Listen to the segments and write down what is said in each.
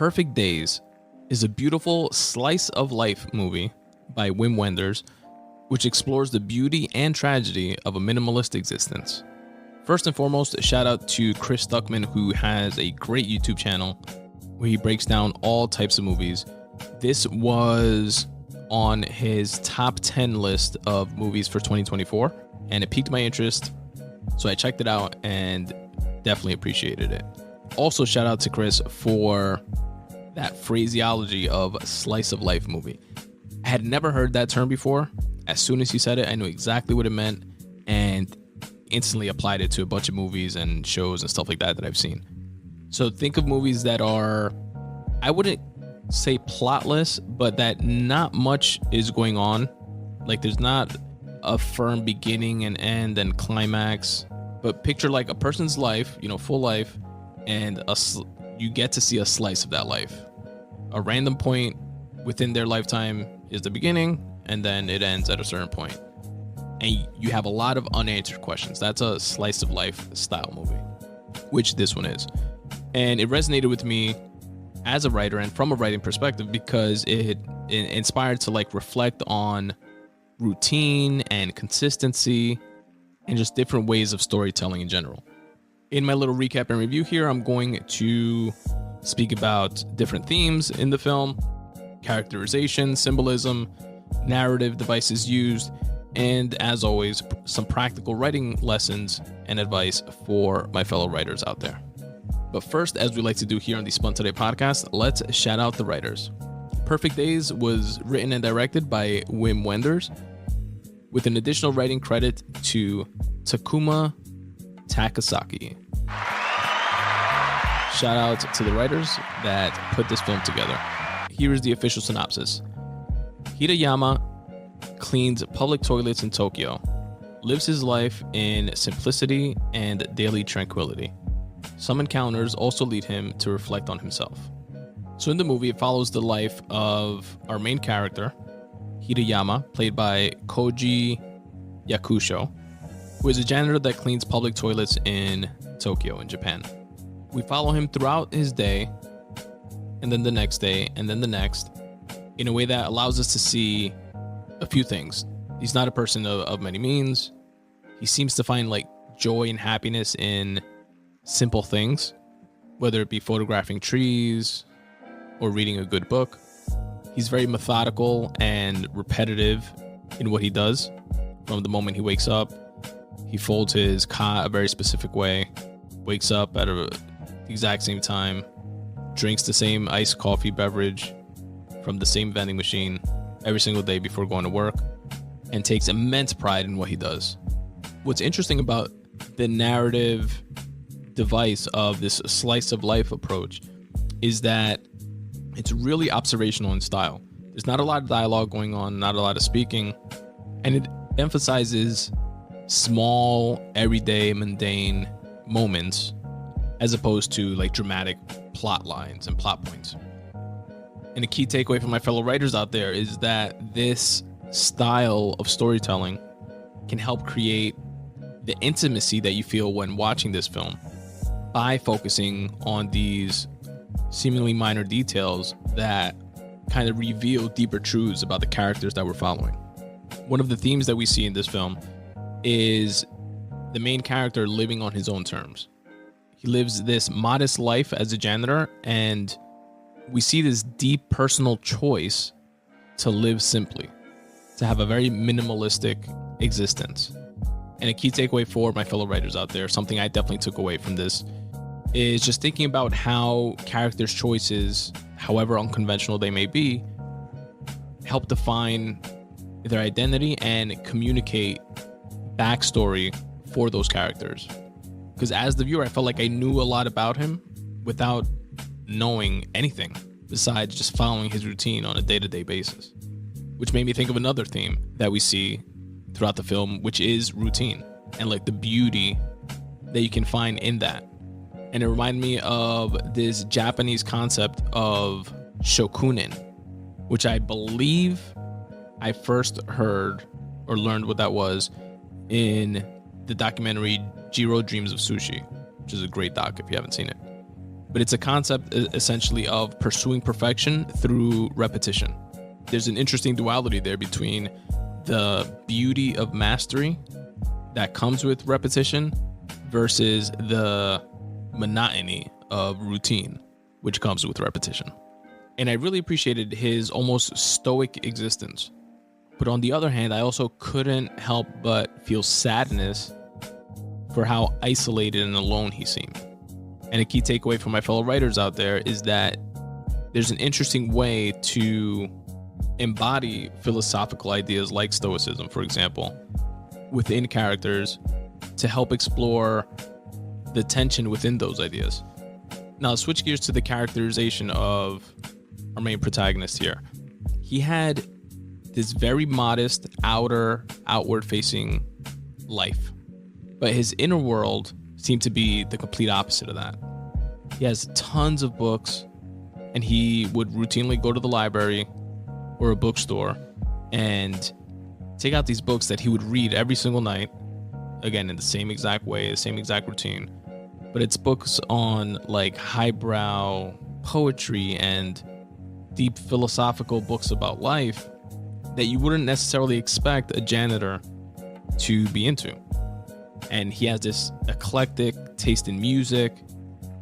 Perfect Days is a beautiful slice of life movie by Wim Wenders, which explores the beauty and tragedy of a minimalist existence. First and foremost, a shout out to Chris Stuckman, who has a great YouTube channel where he breaks down all types of movies. This was on his top 10 list of movies for 2024, and it piqued my interest, so I checked it out and definitely appreciated it. Also, shout out to Chris for that phraseology of slice of life movie. I had never heard that term before. As soon as he said it, I knew exactly what it meant and instantly applied it to a bunch of movies and shows and stuff like that I've seen. So think of movies that are, I wouldn't say plotless, but that not much is going on. Like there's not a firm beginning and end and climax, but picture like a person's life, full life, and you get to see a slice of that life. A random point within their lifetime is the beginning, and then it ends at a certain point. And you have a lot of unanswered questions. That's a slice of life style movie, which this one is. And it resonated with me as a writer and from a writing perspective because it inspired to reflect on routine and consistency and just different ways of storytelling in general. In my little recap and review here, I'm going to speak about different themes in the film, characterization, symbolism, narrative devices used, and as always, some practical writing lessons and advice for my fellow writers out there. But first, as we like to do here on the Spun Today Podcast, let's shout out the writers. Perfect Days was written and directed by Wim Wenders, with an additional writing credit to Takuma Takasaki. Shout out to the writers that put this film together. Here is the official synopsis. Hirayama cleans public toilets in Tokyo, lives his life in simplicity and daily tranquility. Some encounters also lead him to reflect on himself. So in the movie, it follows the life of our main character, Hirayama, played by Koji Yakusho, who is a janitor that cleans public toilets in Tokyo in Japan. We follow him throughout his day, and then the next day, and then the next, in a way that allows us to see a few things. He's not a person of many means. He seems to find joy and happiness in simple things, whether it be photographing trees or reading a good book. He's very methodical and repetitive in what he does. From the moment he wakes up, he folds his cot a very specific way, wakes up at the exact same time, drinks the same iced coffee beverage from the same vending machine every single day before going to work, and takes immense pride in what he does. What's interesting about the narrative device of this slice of life approach is that it's really observational in style. There's not a lot of dialogue going on, not a lot of speaking, and it emphasizes small, everyday, mundane moments as opposed to dramatic plot lines and plot points. And a key takeaway from my fellow writers out there is that this style of storytelling can help create the intimacy that you feel when watching this film by focusing on these seemingly minor details that kind of reveal deeper truths about the characters that we're following. One of the themes that we see in this film is the main character living on his own terms. He lives this modest life as a janitor, and we see this deep personal choice to live simply, to have a very minimalistic existence. And a key takeaway for my fellow writers out there, something I definitely took away from this, is just thinking about how characters' choices, however unconventional they may be, help define their identity and communicate backstory for those characters. Because as the viewer, I felt like I knew a lot about him without knowing anything besides just following his routine on a day-to-day basis, which made me think of another theme that we see throughout the film, which is routine and the beauty that you can find in that. And it reminded me of this Japanese concept of shokunin, which I believe I first heard or learned what that was in the documentary Jiro Dreams of Sushi, which is a great doc if you haven't seen it. but it's a concept essentially of pursuing perfection through repetition. There's an interesting duality there between the beauty of mastery that comes with repetition versus the monotony of routine, which comes with repetition. And I really appreciated his almost stoic existence. But on the other hand, I also couldn't help but feel sadness for how isolated and alone he seemed. And a key takeaway from my fellow writers out there is that there's an interesting way to embody philosophical ideas like Stoicism, for example, within characters to help explore the tension within those ideas. Now, switch gears to the characterization of our main protagonist here. He had this very modest, outward-facing life, but his inner world seemed to be the complete opposite of that. He has tons of books, and he would routinely go to the library or a bookstore and take out these books that he would read every single night, again, in the same exact way, the same exact routine. But it's books on like highbrow poetry and deep philosophical books about life that you wouldn't necessarily expect a janitor to be into. And he has this eclectic taste in music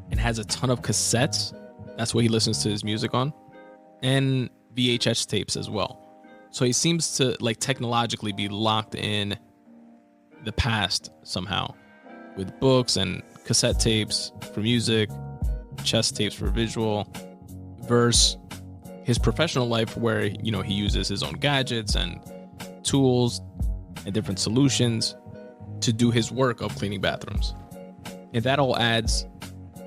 and has a ton of cassettes. That's what he listens to his music on. And VHS tapes as well. So he seems to like technologically be locked in the past somehow with books and cassette tapes for music, chess tapes for visual, versus his professional life where, you know, he uses his own gadgets and tools and different solutions to do his work of cleaning bathrooms. And that all adds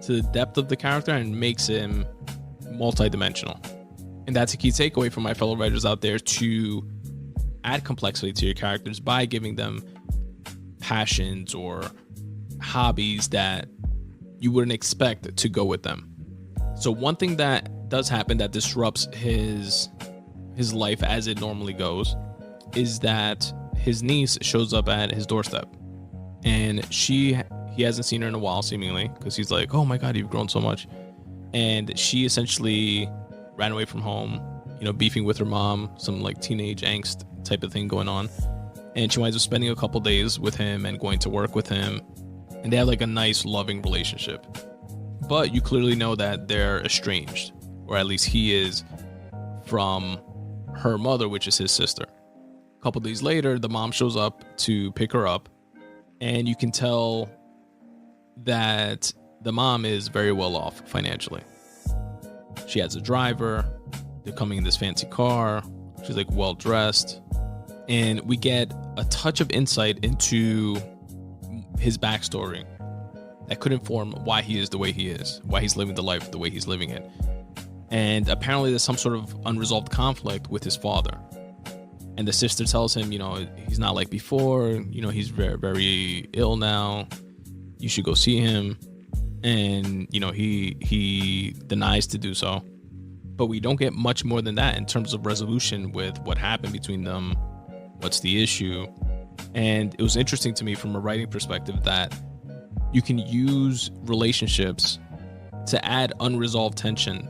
to the depth of the character and makes him multidimensional. And that's a key takeaway from my fellow writers out there, to add complexity to your characters by giving them passions or hobbies that you wouldn't expect to go with them. So one thing that does happen that disrupts his life as it normally goes is that his niece shows up at his doorstep, and he hasn't seen her in a while, seemingly, because he's like, oh my God, you've grown so much. And she essentially ran away from home, you know, beefing with her mom, some like teenage angst type of thing going on. And she winds up spending a couple days with him and going to work with him. And they have like a nice, loving relationship. But you clearly know that they're estranged, or at least he is, from her mother, which is his sister. A couple days later, the mom shows up to pick her up, and you can tell that the mom is very well off financially. She has a driver, they're coming in this fancy car, she's like well dressed, and we get a touch of insight into his backstory that could inform why he is the way he is, why he's living the life the way he's living it. And apparently there's some sort of unresolved conflict with his father. And the sister tells him, you know, he's not like before, you know, he's very, very ill now. You should go see him. And, you know, he denies to do so. But we don't get much more than that in terms of resolution with what happened between them, what's the issue. And it was interesting to me from a writing perspective that you can use relationships to add unresolved tension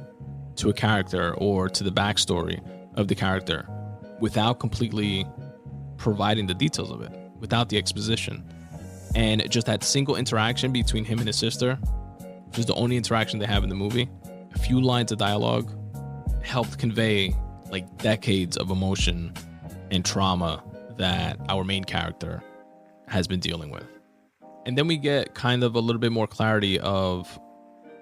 to a character or to the backstory of the character without completely providing the details of it, without the exposition. And just that single interaction between him and his sister, which is the only interaction they have in the movie, a few lines of dialogue helped convey like decades of emotion and trauma that our main character has been dealing with. And then we get kind of a little bit more clarity of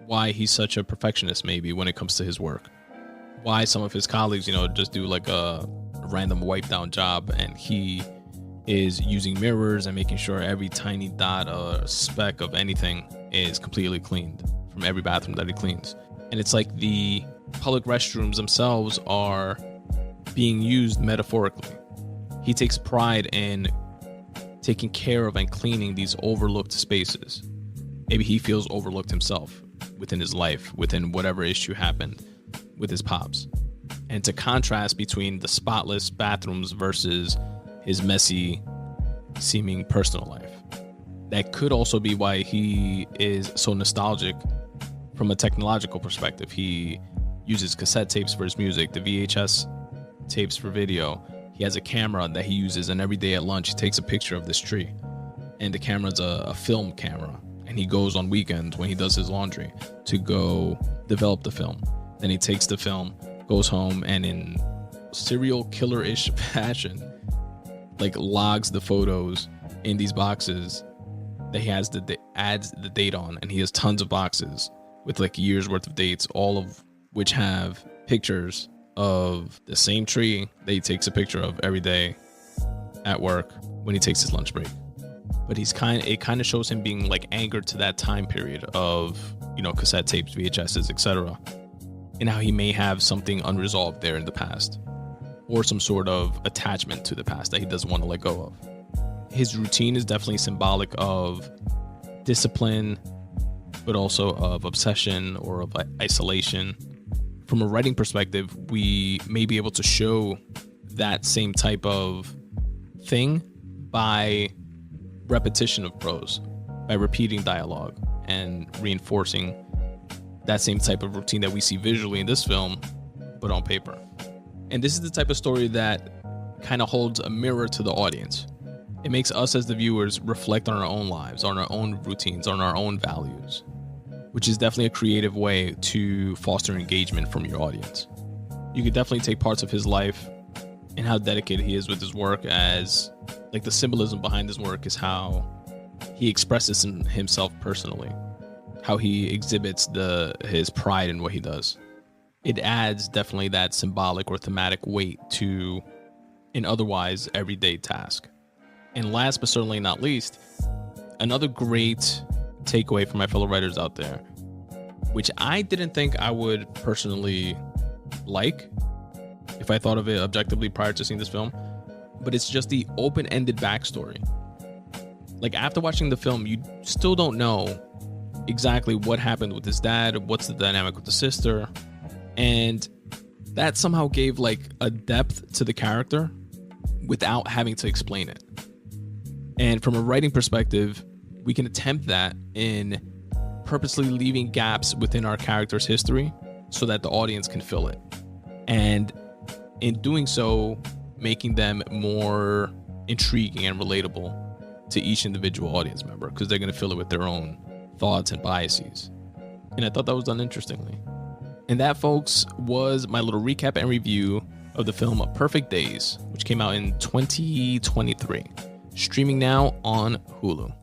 why he's such a perfectionist, maybe, when it comes to his work. Why some of his colleagues, you know, just do like a random wipe down job, and he is using mirrors and making sure every tiny dot or speck of anything is completely cleaned from every bathroom that he cleans. And it's like the public restrooms themselves are being used metaphorically. He takes pride in taking care of and cleaning these overlooked spaces. Maybe he feels overlooked himself within his life, within whatever issue happened with his pops. And to contrast between the spotless bathrooms versus his messy seeming personal life. That could also be why he is so nostalgic from a technological perspective. He uses cassette tapes for his music, the VHS tapes for video. He has a camera that he uses, and every day at lunch he takes a picture of this tree. And the camera's a film camera. And he goes on weekends when he does his laundry to go develop the film. Then he takes the film, goes home, and in serial killer-ish fashion, like logs the photos in these boxes that he has adds the date on. And he has tons of boxes with like years worth of dates, all of which have pictures of the same tree that he takes a picture of every day at work when he takes his lunch break. But it kind of shows him being like anchored to that time period of, cassette tapes, VHSs, etc. And how he may have something unresolved there in the past, or some sort of attachment to the past that he doesn't want to let go of. His routine is definitely symbolic of discipline, but also of obsession or of isolation. From a writing perspective, we may be able to show that same type of thing by repetition of prose, by repeating dialogue and reinforcing that same type of routine that we see visually in this film, but on paper. And this is the type of story that kind of holds a mirror to the audience. It makes us as the viewers reflect on our own lives, on our own routines, on our own values, which is definitely a creative way to foster engagement from your audience. You could definitely take parts of his life and how dedicated he is with his work, as like the symbolism behind his work is how he expresses himself personally, how he exhibits his pride in what he does. It adds definitely that symbolic or thematic weight to an otherwise everyday task. And last but certainly not least, another great takeaway for my fellow writers out there, which I didn't think I would personally like if I thought of it objectively prior to seeing this film, but it's just the open-ended backstory. Like, after watching the film, you still don't know exactly what happened with his dad, what's the dynamic with the sister, and that somehow gave like a depth to the character without having to explain it. And from a writing perspective, we can attempt that in purposely leaving gaps within our character's history so that the audience can fill it. And in doing so, making them more intriguing and relatable to each individual audience member, because they're going to fill it with their own thoughts and biases. And I thought that was done interestingly. And that, folks, was my little recap and review of the film Perfect Days, which came out in 2023, streaming now on Hulu.